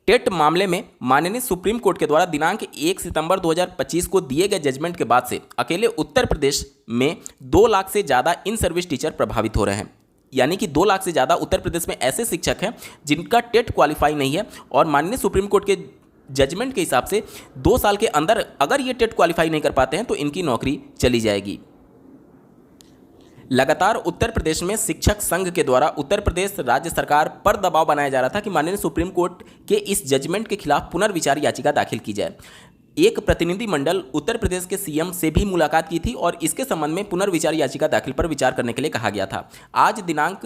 TET मामले में माननीय सुप्रीम कोर्ट के द्वारा दिनांक 1 सितंबर 2025 को दिए गए जजमेंट के बाद से अकेले उत्तर प्रदेश में 2 लाख से ज़्यादा इन सर्विस टीचर प्रभावित हो रहे हैं। यानी कि 2 लाख से ज़्यादा उत्तर प्रदेश में ऐसे शिक्षक हैं जिनका टेट क्वालिफाई नहीं है और माननीय सुप्रीम कोर्ट के जजमेंट के हिसाब से 2 साल के अंदर अगर ये टेट क्वालिफाई नहीं कर पाते हैं तो इनकी नौकरी चली जाएगी। लगातार उत्तर प्रदेश में शिक्षक संघ के द्वारा उत्तर प्रदेश राज्य सरकार पर दबाव बनाया जा रहा था कि माननीय सुप्रीम कोर्ट के इस जजमेंट के खिलाफ पुनर्विचार याचिका दाखिल की जाए। एक प्रतिनिधि मंडल उत्तर प्रदेश के सीएम से भी मुलाकात की थी और इसके संबंध में पुनर्विचार याचिका दाखिल पर विचार करने के लिए कहा गया था। आज दिनांक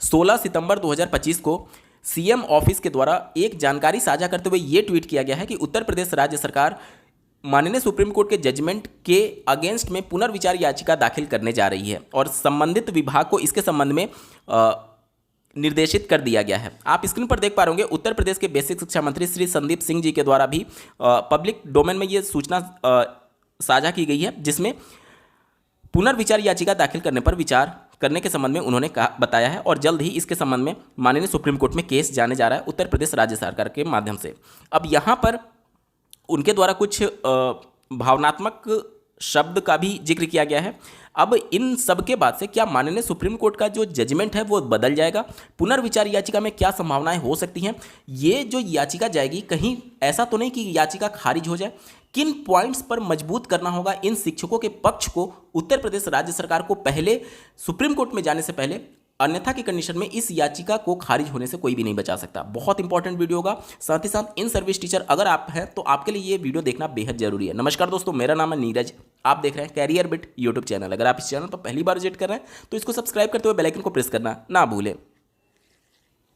16 सितंबर 2025 को सीएम ऑफिस के द्वारा एक जानकारी साझा करते हुए ये ट्वीट किया गया है कि उत्तर प्रदेश राज्य सरकार माननीय सुप्रीम कोर्ट के जजमेंट के अगेंस्ट में पुनर्विचार याचिका दाखिल करने जा रही है और संबंधित विभाग को इसके संबंध में निर्देशित कर दिया गया है। आप स्क्रीन पर देख पा रहे होंगे उत्तर प्रदेश के बेसिक शिक्षा मंत्री श्री संदीप सिंह जी के द्वारा भी पब्लिक डोमेन में ये सूचना साझा की गई है, जिसमें पुनर्विचार याचिका दाखिल करने पर विचार करने के संबंध में उन्होंने बताया है और जल्द ही इसके संबंध में माननीय सुप्रीम कोर्ट में केस जाने जा रहा है उत्तर प्रदेश राज्य सरकार के माध्यम से। अब यहाँ पर उनके द्वारा कुछ भावनात्मक शब्द का भी जिक्र किया गया है। अब इन सब के बाद से क्या माननीय सुप्रीम कोर्ट का जो जजमेंट है वो बदल जाएगा? पुनर्विचार याचिका में क्या संभावनाएं हो सकती हैं? ये जो याचिका जाएगी कहीं ऐसा तो नहीं कि याचिका खारिज हो जाए? किन पॉइंट्स पर मजबूत करना होगा इन शिक्षकों के पक्ष को उत्तर प्रदेश राज्य सरकार को पहले सुप्रीम कोर्ट में जाने से पहले? अन्यथा की कंडीशन में इस याचिका को खारिज होने से कोई भी नहीं बचा सकता। बहुत इंपॉर्टेंट वीडियो होगा। साथ ही साथ इन सर्विस टीचर अगर आप हैं तो आपके लिए ये वीडियो देखना बेहद जरूरी है। नमस्कार दोस्तों, मेरा नाम है नीरज, आप देख रहे हैं कैरियर बिट यूट्यूब चैनल। अगर आप इस चैनल पर पहली बार विजिट कर रहे हैं तो इसको सब्सक्राइब करते हुए बेल आइकन को प्रेस करना ना भूलें।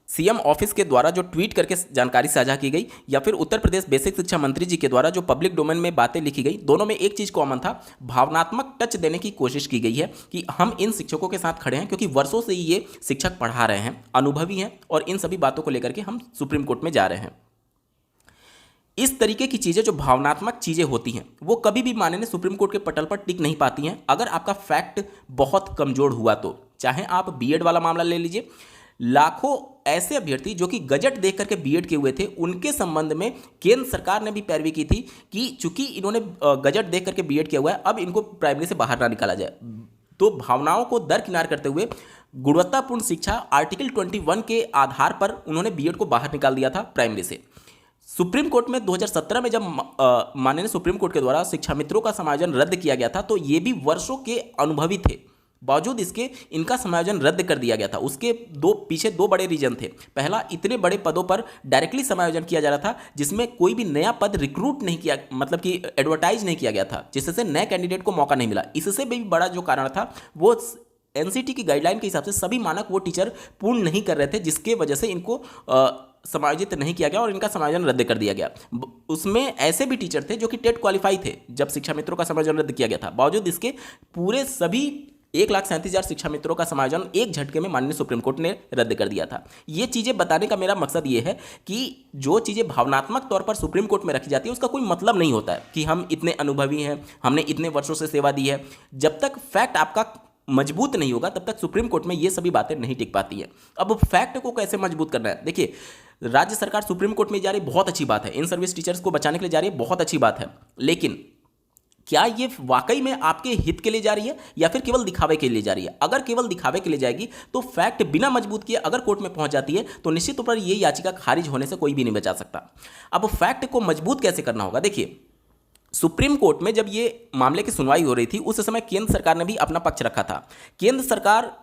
सीएम ऑफिस के द्वारा जो ट्वीट करके जानकारी साझा की गई या फिर उत्तर प्रदेश बेसिक शिक्षा मंत्री जी के द्वारा जो पब्लिक डोमेन में बातें लिखी गई, दोनों में एक चीज कॉमन था, भावनात्मक टच देने की कोशिश की गई है कि हम इन शिक्षकों के साथ खड़े हैं क्योंकि वर्षों से ये शिक्षक पढ़ा रहे हैं, अनुभवी हैं और इन सभी बातों को लेकर के हम सुप्रीम कोर्ट में जा रहे हैं। इस तरीके की चीज़ें जो भावनात्मक चीज़ें होती हैं वो कभी भी माननीय सुप्रीम कोर्ट के पटल पर टिक नहीं पाती हैं अगर आपका फैक्ट बहुत कमजोर हुआ तो। चाहे आप बीएड वाला मामला ले लीजिए, लाखों ऐसे अभ्यर्थी जो कि गजट देख करके बीएड किए हुए थे, उनके संबंध में केंद्र सरकार ने भी पैरवी की थी कि चूंकि इन्होंने गजट देख करके बीएड किया हुआ है, अब इनको प्राइमरी से बाहर ना निकाला जाए। तो भावनाओं को दरकिनार करते हुए गुणवत्तापूर्ण शिक्षा आर्टिकल 21 के आधार पर उन्होंने बीएड को बाहर निकाल दिया था प्राइमरी से। सुप्रीम कोर्ट में 2017 में जब माननीय सुप्रीम कोर्ट के द्वारा शिक्षा मित्रों का समायोजन रद्द किया गया था तो ये भी वर्षों के अनुभवी थे, बावजूद इसके इनका समायोजन रद्द कर दिया गया था। उसके पीछे दो बड़े रीजन थे। पहला, इतने बड़े पदों पर डायरेक्टली समायोजन किया जा रहा था जिसमें कोई भी नया पद रिक्रूट नहीं किया, मतलब कि एडवर्टाइज नहीं किया गया था, जिससे नए कैंडिडेट को मौका नहीं मिला। इससे भी बड़ा जो कारण था वो एनसीटी की गाइडलाइन के हिसाब से सभी मानक वो टीचर पूर्ण नहीं कर रहे थे, जिसके वजह से इनको समायोजित नहीं किया गया और इनका समायोजन रद्द कर दिया गया। उसमें ऐसे भी टीचर थे जो कि टेट क्वालिफाई थे जब शिक्षा मित्रों का समायोजन रद्द किया गया था। बावजूद इसके पूरे सभी 1,37,000 शिक्षा मित्रों का समायोजन एक झटके में माननीय सुप्रीम कोर्ट ने रद्द कर दिया था। ये चीज़ें बताने का मेरा मकसद ये है कि जो चीज़ें भावनात्मक तौर पर सुप्रीम कोर्ट में रखी जाती है उसका कोई मतलब नहीं होता है कि हम इतने अनुभवी हैं, हमने इतने वर्षों से सेवा दी है। जब तक फैक्ट आपका मजबूत नहीं होगा तब तक सुप्रीम कोर्ट में ये सभी बातें नहीं टिक पाती है। अब फैक्ट को कैसे मजबूत करना है? देखिए, राज्य सरकार सुप्रीम कोर्ट में जा रही, बहुत अच्छी बात है, इन सर्विस टीचर्स को बचाने के लिए जा रही है, बहुत अच्छी बात है, लेकिन क्या ये वाकई में आपके हित के लिए जा रही है या फिर केवल दिखावे के लिए जा रही है? अगर केवल दिखावे के लिए जाएगी तो फैक्ट बिना मजबूत किए अगर कोर्ट में पहुंच जाती है तो निश्चित तौर पर ये याचिका खारिज होने से कोई भी नहीं बचा सकता। अब फैक्ट को मजबूत कैसे करना होगा? देखिए, सुप्रीम कोर्ट में जब ये मामले की सुनवाई हो रही थी उस समय केंद्र सरकार ने भी अपना पक्ष रखा था। केंद्र सरकार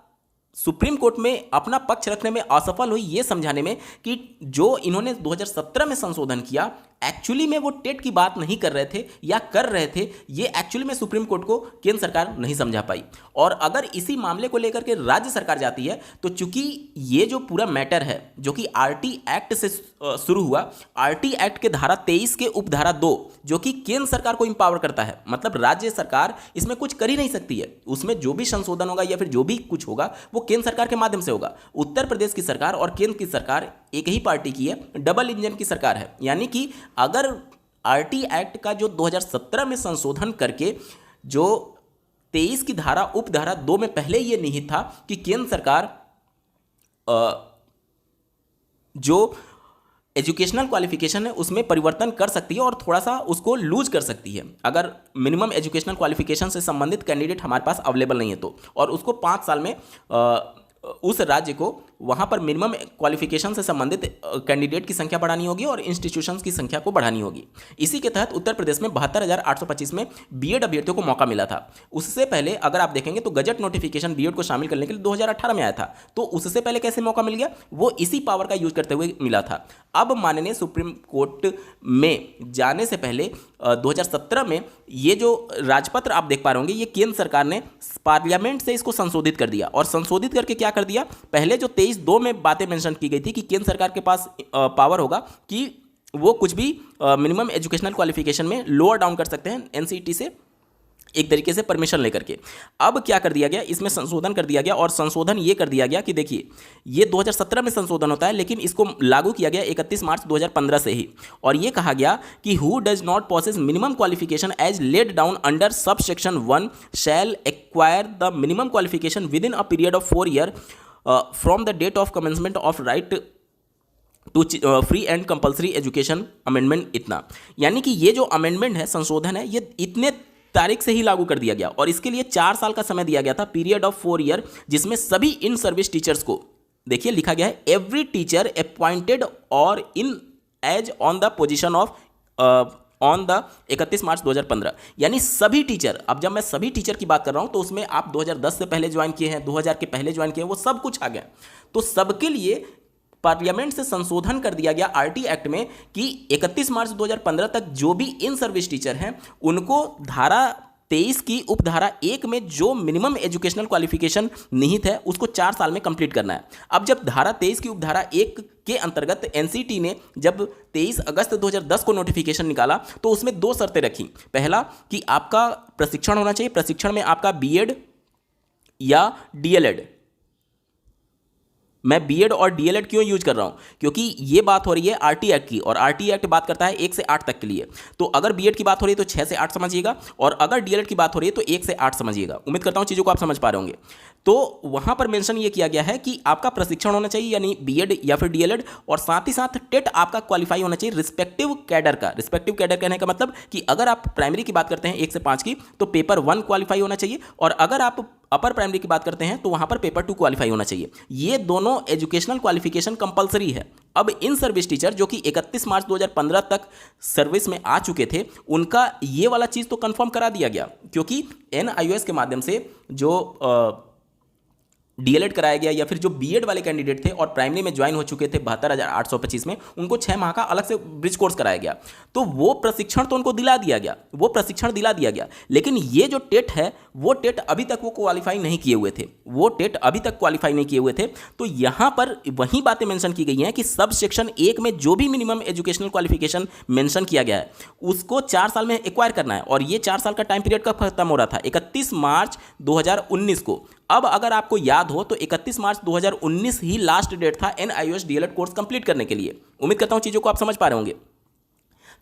सुप्रीम कोर्ट में अपना पक्ष रखने में असफल हुई ये समझाने में कि जो इन्होंने 2017 में संशोधन किया एक्चुअली में वो टेट की बात नहीं कर रहे थे या कर रहे थे, ये एक्चुअली में सुप्रीम कोर्ट को केंद्र सरकार नहीं समझा पाई। और अगर इसी मामले को लेकर के राज्य सरकार जाती है तो चूंकि ये जो पूरा मैटर है जो कि आरटी एक्ट से शुरू हुआ, आरटी एक्ट के धारा 23 के उपधारा 2 जो कि केंद्र सरकार को इंपावर करता है, मतलब राज्य सरकार इसमें कुछ कर ही नहीं सकती है। उसमें जो भी संशोधन होगा या फिर जो भी कुछ होगा वो केंद्र सरकार के माध्यम से होगा। उत्तर प्रदेश की सरकार और केंद्र की सरकार एक ही पार्टी की है, डबल इंजन की सरकार है। यानी कि अगर आरटी एक्ट का जो 2017 में संशोधन करके जो 23 की धारा उपधारा 2 में पहले यह निहित था कि केंद्र सरकार जो एजुकेशनल क्वालिफिकेशन है उसमें परिवर्तन कर सकती है और थोड़ा सा उसको लूज कर सकती है, अगर मिनिमम एजुकेशनल क्वालिफिकेशन से संबंधित कैंडिडेट हमारे पास अवेलेबल नहीं है तो, और उसको 5 साल में उस राज्य को वहाँ पर मिनिमम क्वालिफिकेशन से संबंधित कैंडिडेट की संख्या बढ़ानी होगी और इंस्टीट्यूशंस की संख्या को बढ़ानी होगी। इसी के तहत उत्तर प्रदेश में 72,825 में बीएड अभ्यर्थियों को मौका मिला था। उससे पहले अगर आप देखेंगे तो गजट नोटिफिकेशन बीएड को शामिल करने के लिए 2018 में आया था, तो उससे पहले कैसे मौका मिल गया, वो इसी पावर का यूज करते हुए मिला था। अब माननीय सुप्रीम कोर्ट में जाने से पहले 2017 में ये जो राजपत्र आप देख पा रहे होंगे, ये केंद्र सरकार ने पार्लियामेंट से इसको संशोधित कर दिया, और संशोधित करके क्या कर दिया, पहले जो 23(2) में बातें मेंशन की गई थी कि केंद्र सरकार के पास पावर होगा कि वो कुछ भी मिनिमम एजुकेशनल क्वालिफिकेशन में लोअर डाउन कर सकते हैं एनसीईटी से एक तरीके से परमिशन लेकर के। अब क्या कर दिया गया, इसमें संशोधन कर दिया गया, और संशोधन ये कर दिया गया कि देखिए ये 2017 में संशोधन होता है, लेकिन इसको लागू किया गया 31 मार्च 2015 से ही, और ये कहा गया कि who does not possess minimum qualification as laid down under sub section 1 shall acquire the minimum qualification within a period of 4 year from the date of commencement of right to free and compulsory education amendment. इतना यानी कि ये जो amendment है, संशोधन है, ये इतने तारीख से ही लागू कर दिया गया, और इसके लिए 4 साल का समय दिया गया था, पीरियड ऑफ 4 ईयर, जिसमें सभी इन सर्विस टीचर्स को, देखिए लिखा गया है एवरी टीचर अपॉइंटेड और in age on the position of on the 31 March 2015, यानी सभी टीचर। अब जब मैं सभी टीचर की बात कर रहा हूं तो उसमें आप 2010 से पहले ज्वाइन किए हैं, 2000 के पहले ज्वाइन किए हैं, वो सब कुछ आ गया। तो सबके लिए पार्लियामेंट से संशोधन कर दिया गया आरटी एक्ट में कि 31 मार्च 2015 तक जो भी इन सर्विस टीचर हैं उनको धारा 23 की उपधारा 1 में जो मिनिमम एजुकेशनल क्वालिफिकेशन निहित है उसको 4 साल में कंप्लीट करना है। अब जब धारा 23 की उपधारा 1 के अंतर्गत एनसीटी ने जब 23 अगस्त 2010 को नोटिफिकेशन निकाला तो उसमें 2 शर्तें रखी। पहला कि आपका प्रशिक्षण होना चाहिए, प्रशिक्षण में आपका बीएड या डीएलएड। मैं बीएड और डीएलएड क्यों यूज कर रहा हूं, क्योंकि ये बात हो रही है आरटी एक्ट की, और आरटी एक्ट बात करता है 1 से 8 तक के लिए। तो अगर बीएड की बात हो रही है तो 6 से 8 समझिएगा, और अगर डीएलएड की बात हो रही है तो 1 से 8 समझिएगा। उम्मीद करता हूं चीज़ों को आप समझ पा रहे होंगे। तो वहां पर मेंशन ये किया गया है कि आपका प्रशिक्षण होना चाहिए, यानी बीएड या फिर डीएलएड, और साथ ही साथ टेट आपका क्वालिफाई होना चाहिए रिस्पेक्टिव कैडर का। रिस्पेक्टिव कैडर कहने का मतलब कि अगर आप प्राइमरी की बात करते हैं 1 से 5 की, तो पेपर 1 क्वालिफाई होना चाहिए, और अगर आप अपर प्राइमरी की बात करते हैं तो वहां पर पेपर 2 क्वालिफाई होना चाहिए। ये दोनों एजुकेशनल क्वालिफिकेशन कंपलसरी है। अब इन सर्विस टीचर जो कि 31 मार्च 2015 तक सर्विस में आ चुके थे, उनका ये वाला चीज़ तो कंफर्म करा दिया गया, क्योंकि एनआईओएस के माध्यम से जो डीएलएड कराया गया या फिर जो बीएड वाले कैंडिडेट थे और प्राइमरी में ज्वाइन हो चुके थे 72,825 में, उनको 6 माह का अलग से ब्रिज कोर्स कराया गया। तो वो प्रशिक्षण तो उनको दिला दिया गया, वो प्रशिक्षण दिला दिया गया, लेकिन ये जो टेट है वो टेट अभी तक वो क्वालिफाई नहीं किए हुए थे, वो टेट अभी तक क्वालिफाई नहीं किए हुए थे। तो यहाँ पर वही बातें मेंशन की गई हैं कि सब सेक्शन 1 में जो भी मिनिमम एजुकेशनल क्वालिफिकेशन मेंशन किया गया है उसको 4 साल में एक्वायर करना है, और ये 4 साल का टाइम पीरियड कब खत्म हो रहा था, 31 मार्च 2019 को। अब अगर आपको याद हो तो 31 मार्च 2019 ही लास्ट डेट था एनआईओएस डीएलएड कोर्स कंप्लीट करने के लिए। उम्मीद करता हूं चीज़ों को आप समझ पा रहे होंगे।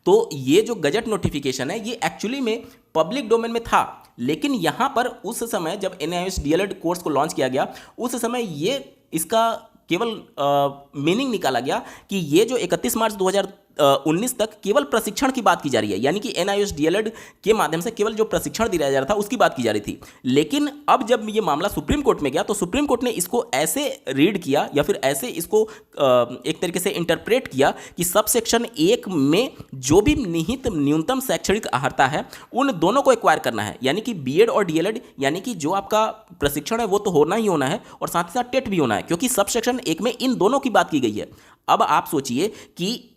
तो ये जो गजट नोटिफिकेशन है ये एक्चुअली में पब्लिक डोमेन में था, लेकिन यहाँ पर उस समय जब एनआईओएस डीएलएड कोर्स को लॉन्च किया गया उस समय ये इसका केवल मीनिंग निकाला गया कि ये जो 31 मार्च 2019 तक केवल प्रशिक्षण की बात की जा रही है, यानी कि एनआईओएस डीएलएड के माध्यम से केवल जो प्रशिक्षण दिया जा रहा था उसकी बात की जा रही थी। लेकिन अब जब ये मामला सुप्रीम कोर्ट में गया तो सुप्रीम कोर्ट ने इसको ऐसे रीड किया या फिर ऐसे इसको एक तरीके से इंटरप्रेट किया कि सब सेक्शन 1 में जो भी निहित न्यूनतम शैक्षणिक अर्हता है उन दोनों को एक्वायर करना है, यानी कि बीएड और डीएलएड, यानी कि जो आपका प्रशिक्षण है वो तो होना ही होना है और साथ ही साथ टेट भी होना है, क्योंकि सब सेक्शन 1 में इन दोनों की बात की गई है। अब आप सोचिए कि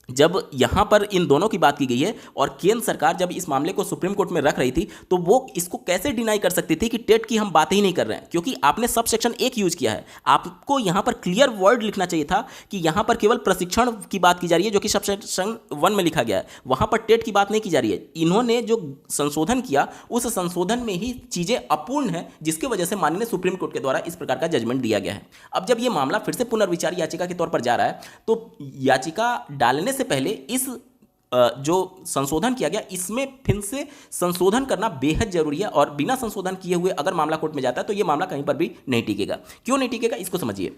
जब यहाँ पर इन दोनों की बात की गई है और केंद्र सरकार जब इस मामले को सुप्रीम कोर्ट में रख रही थी तो वो इसको कैसे डिनाई कर सकती थी कि टेट की हम बात ही नहीं कर रहे हैं, क्योंकि आपने सब सेक्शन 1 यूज किया है। आपको यहाँ पर क्लियर वर्ड लिखना चाहिए था कि यहाँ पर केवल प्रशिक्षण की बात की जा रही है, जो कि सब सेक्शन 1 में लिखा गया है, वहाँ पर टेट की बात नहीं की जा रही है। इन्होंने जो संशोधन किया उस संशोधन में ही चीज़ें अपूर्ण है, जिसकी वजह से माननीय सुप्रीम कोर्ट के द्वारा इस प्रकार का जजमेंट दिया गया है। अब जब ये मामला फिर से पुनर्विचार याचिका के तौर पर जा रहा है तो याचिका डालने से पहले इस जो संशोधन किया गया इसमें फिर से संशोधन करना बेहद जरूरी है, और बिना संशोधन किए हुए अगर मामला कोर्ट में जाता है तो यह मामला कहीं पर भी नहीं टिकेगा। क्यों नहीं टिकेगा इसको समझिए।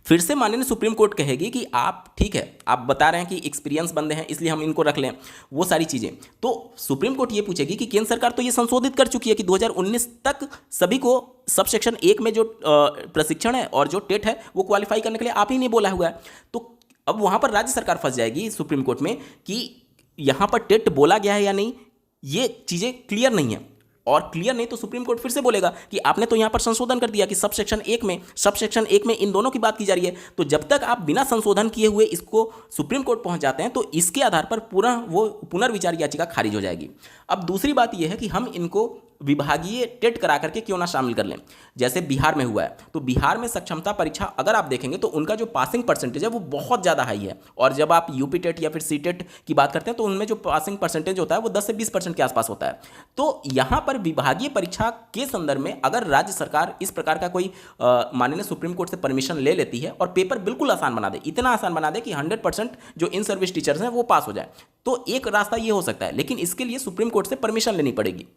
फिर से माननीय सुप्रीम कोर्ट कहेगी कि आप ठीक है, आप बता रहे हैं कि एक्सपीरियंस बंदे हैं इसलिए हम इनको रख लें, वो सारी चीज़ें। तो सुप्रीम कोर्ट ये पूछेगी कि केंद्र सरकार तो ये संशोधित कर चुकी है कि 2019 तक सभी को सब सेक्शन 1 में जो प्रशिक्षण है और जो टेट है वो क्वालिफाई करने के लिए आप ही ने बोला हुआ है। तो अब वहाँ पर राज्य सरकार फंस जाएगी सुप्रीम कोर्ट में कि यहाँ पर टेट बोला गया है या नहीं, ये चीज़ें क्लियर नहीं है। और क्लियर नहीं तो सुप्रीम कोर्ट फिर से बोलेगा कि आपने तो यहाँ पर संशोधन कर दिया कि सब सेक्शन 1 में इन दोनों की बात की जा रही है। तो जब तक आप बिना संशोधन किए हुए इसको सुप्रीम कोर्ट पहुंच जाते हैं तो इसके आधार पर पूरा वो पुनर्विचार याचिका खारिज हो जाएगी। अब दूसरी बात यह है कि हम इनको विभागीय टेट करा करके क्यों ना शामिल कर लें, जैसे बिहार में हुआ है। तो बिहार में सक्षमता परीक्षा अगर आप देखेंगे तो उनका जो पासिंग परसेंटेज है वो बहुत ज़्यादा हाई है, और जब आप यूपी टेट या फिर सी टेट की बात करते हैं तो उनमें जो पासिंग परसेंटेज होता है वो 10 से 20% के आसपास होता है। तो यहाँ पर विभागीय परीक्षा के संदर्भ में अगर राज्य सरकार इस प्रकार का कोई माननीय सुप्रीम कोर्ट से परमिशन ले लेती है और पेपर बिल्कुल आसान बना दे, इतना आसान बना दे कि 100% जो इन सर्विस टीचर्स हैं वो पास हो जाए, तो एक रास्ता ये हो सकता है, लेकिन इसके लिए सुप्रीम कोर्ट से परमिशन लेनी पड़ेगी।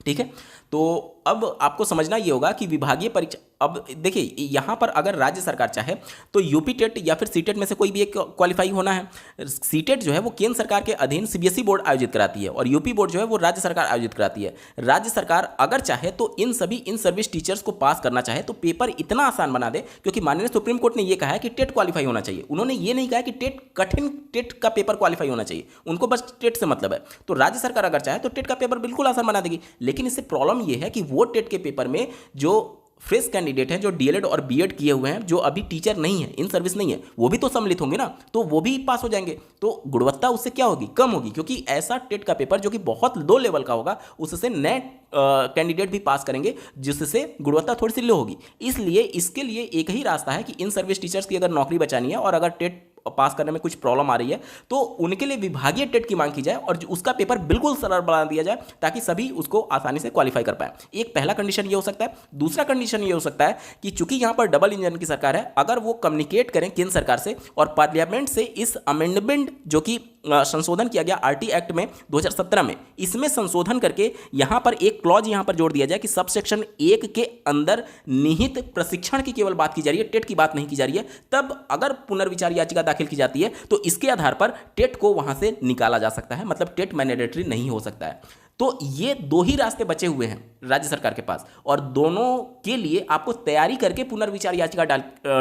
ठीक है, तो अब आपको समझना ये होगा कि विभागीय परीक्षा, अब देखिए यहाँ पर अगर राज्य सरकार चाहे तो यूपी टेट या फिर सीटेट में से कोई भी एक क्वालिफाई होना है। सीटेट जो है वो केंद्र सरकार के अधीन सीबीएसई बोर्ड आयोजित कराती है और यूपी बोर्ड जो है वो राज्य सरकार आयोजित कराती है। राज्य सरकार अगर चाहे तो इन सभी इन सर्विस टीचर्स को पास करना चाहे तो पेपर इतना आसान बना दे, क्योंकि माननीय सुप्रीम कोर्ट ने ये कहा है कि टेट क्वालिफाई होना चाहिए। उन्होंने ये नहीं कहा कि टेट कठिन टेट का पेपर क्वालिफाई होना चाहिए, उनको बस टेट से मतलब है। तो राज्य सरकार अगर चाहे तो टेट का पेपर बिल्कुल आसान बना देगी, लेकिन इससे प्रॉब्लम ये है कि वो टेट के पेपर में जो फ्रेश कैंडिडेट हैं, जो डीएलएड और बीएड किए हुए हैं, जो अभी टीचर नहीं है, इन सर्विस नहीं है, वो भी तो सम्मिलित होंगे ना, तो वो भी पास हो जाएंगे। तो गुणवत्ता उससे क्या होगी, कम होगी, क्योंकि ऐसा टेट का पेपर जो कि बहुत लो लेवल का होगा उससे नए कैंडिडेट भी पास करेंगे, जिससे गुणवत्ता थोड़ी सी लो होगी। इसलिए इसके लिए एक ही रास्ता है कि इन सर्विस टीचर्स की अगर नौकरी बचानी है और अगर टेट पास करने में कुछ प्रॉब्लम आ रही है तो उनके लिए विभागीय टेट की मांग की जाए और उसका पेपर बिल्कुल सरल बना दिया जाए ताकि सभी उसको आसानी से क्वालिफाई कर पाए। एक पहला कंडीशन ये हो सकता है। दूसरा कंडीशन ये हो सकता है कि चूंकि यहां पर डबल इंजन की सरकार है, अगर वो कम्युनिकेट करें केंद्र सरकार से और पार्लियामेंट से इस अमेंडमेंट जो कि संशोधन किया गया आरटी एक्ट में 2017 में, इसमें संशोधन करके यहां पर एक क्लॉज यहां पर जोड़ दिया जाए कि सब सेक्शन 1 के अंदर निहित प्रशिक्षण की केवल बात की जा रही है, टेट की बात नहीं की जा रही है, तब अगर पुनर्विचार याचिका दाखिल की जाती है तो इसके आधार पर टेट को वहां से निकाला जा सकता है, मतलब टेट मैंडेटरी नहीं हो सकता है। तो ये दो ही रास्ते बचे हुए हैं राज्य सरकार के पास, और दोनों के लिए आपको तैयारी करके पुनर्विचार याचिका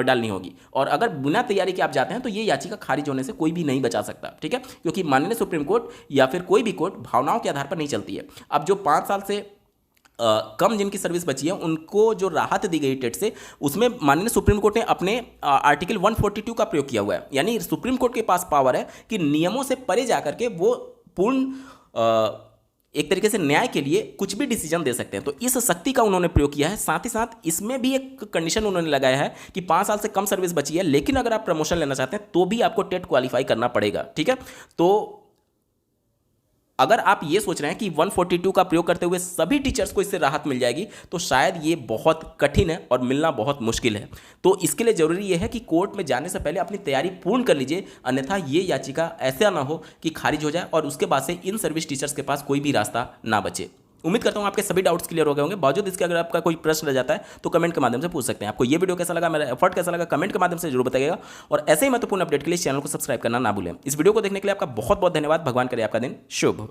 डालनी होगी। और अगर बिना तैयारी के आप जाते हैं तो ये याचिका खारिज होने से कोई भी नहीं बचा सकता। ठीक है, क्योंकि माननीय सुप्रीम कोर्ट या फिर कोई भी कोर्ट भावनाओं के आधार पर नहीं चलती है। अब जो 5 साल से कम जिनकी सर्विस बची है उनको जो राहत दी गई टेट से, उसमें माननीय सुप्रीम कोर्ट ने अपने आर्टिकल 142 का प्रयोग किया हुआ है। यानी सुप्रीम कोर्ट के पास पावर है कि नियमों से परे जाकर के वो पूर्ण एक तरीके से न्याय के लिए कुछ भी डिसीजन दे सकते हैं। तो इस शक्ति का उन्होंने प्रयोग किया है। साथ ही साथ इसमें भी एक कंडीशन उन्होंने लगाया है कि 5 साल से कम सर्विस बची है, लेकिन अगर आप प्रमोशन लेना चाहते हैं तो भी आपको टेट क्वालिफाई करना पड़ेगा। ठीक है, तो अगर आप ये सोच रहे हैं कि 142 का प्रयोग करते हुए सभी टीचर्स को इससे राहत मिल जाएगी तो शायद ये बहुत कठिन है और मिलना बहुत मुश्किल है। तो इसके लिए जरूरी यह है कि कोर्ट में जाने से पहले अपनी तैयारी पूर्ण कर लीजिए, अन्यथा ये याचिका ऐसा ना हो कि खारिज हो जाए और उसके बाद से इन सर्विस टीचर्स के पास कोई भी रास्ता ना बचे। उम्मीद करता हूं आपके सभी डाउट्स क्लियर हो गए होंगे। बावजूद इसके अगर आपका कोई प्रश्न रह जाता है तो कमेंट के माध्यम से पूछ सकते हैं। आपको ये वीडियो कैसा लगा, मेरा एफर्ट कैसा लगा, कमेंट के माध्यम से जरूर बताइएगा। और ऐसे ही महत्वपूर्ण अपडेट के लिए चैनल को सब्सक्राइब करना ना भूलें। इस वीडियो को देखने के लिए आपका बहुत बहुत धन्यवाद। भगवान करे आपका दिन शुभ।